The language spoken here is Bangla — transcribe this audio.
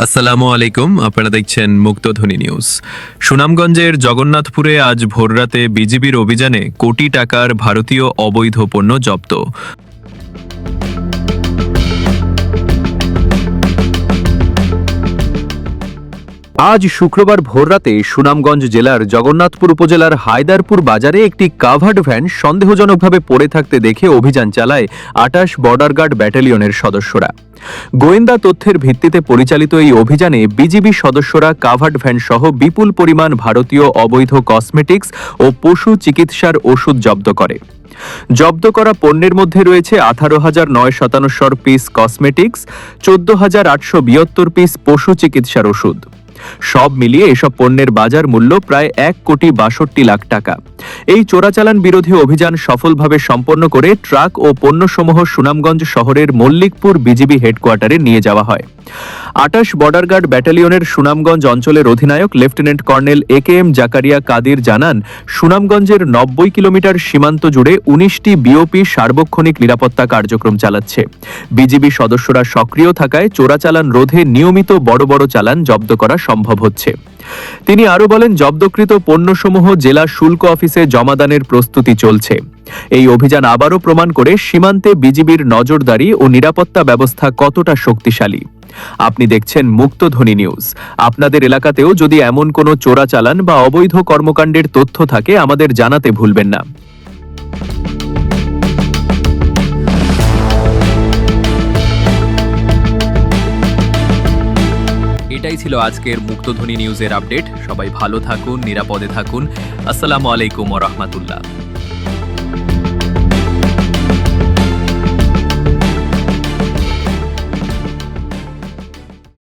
আসসালামু আলাইকুম, আপনারা দেখছেন মুক্তধ্বনি নিউজ। সুনামগঞ্জের জগন্নাথপুরে আজ ভোররাতে বিজিবির অভিযানে কোটি টাকার ভারতীয় অবৈধ পণ্য জব্দ। আজ শুক্রবার ভোররাতে সুনামগঞ্জ জেলার জগন্নাথপুর উপজেলার হায়দারপুর বাজারে একটি কাভার্ড ভ্যান সন্দেহজনকভাবে পড়ে থাকতে দেখে অভিযান চালায় ২৮ বর্ডার গার্ড ব্যাটালিয়নের সদস্যরা। গোয়েন্দা তথ্যের ভিত্তিতে পরিচালিত এই অভিযানে বিজিবি সদস্যরা কাভার্ড ভ্যান সহ বিপুল পরিমাণ ভারতীয় অবৈধ কসমেটিক্স ও পশু চিকিৎসার ওষুধ জব্দ করে। জব্দ করা পণ্যের মধ্যে রয়েছে ১৮,৯৭৭ পিস কসমেটিক্স, ১৪,৮৭২ পিস পশু চিকিৎসার ওষুধ। সব মিলিয়ে এসব পণ্যের বাজার মূল্য প্রায় ১,৬২,লাখ টাকা। এই চোরাচালান বিরোধী অভিযান সফলভাবে সম্পন্ন করে ট্রাক ও পণ্যসমূহ সুনামগঞ্জ শহরের মল্লিকপুর বিজিবি হেডকোয়ার্টারে নিয়ে যাওয়া হয়। ২৮ বর্ডার গার্ড ব্যাটালিয়নের সুনামগঞ্জ অঞ্চলের অধিনায়ক lieutenant colonel AKM Zakaria Kadir জানান, সুনামগঞ্জের ৯০ কিলোমিটার সীমান্ত জুড়ে ১৯টি বিওপি সার্বক্ষণিক নিরাপত্তা কার্যক্রম চালাচ্ছে। বিজিবি সদস্যরা সক্রিয় থাকায় চোরাচালান রোধে নিয়মিত বড় বড় চালান জব্দ করা সম্ভব হচ্ছে। তিনি আরও বলেন, জব্দকৃত পণ্যসমূহ জেলা শুল্ক অফিসে জমাদানের প্রস্তুতি চলছে। এই অভিযান আবারও প্রমাণ করে সীমান্তে বিজিবির নজরদারি ও নিরাপত্তা ব্যবস্থা কতটা শক্তিশালী। আপনি দেখছেন মুক্তধ্বনি নিউজ। আপনাদের এলাকাতেও যদি এমন কোনো চোরাচালান বা অবৈধ কর্মকাণ্ডের তথ্য থাকে আমাদের জানাতে ভুলবেন না। এটাই ছিল আজকের মুক্তধ্বনি নিউজের আপডেট। সবাই ভালো থাকুন, নিরাপদে থাকুন। আসসালামু আলাইকুম ওয়া রাহমাতুল্লাহ।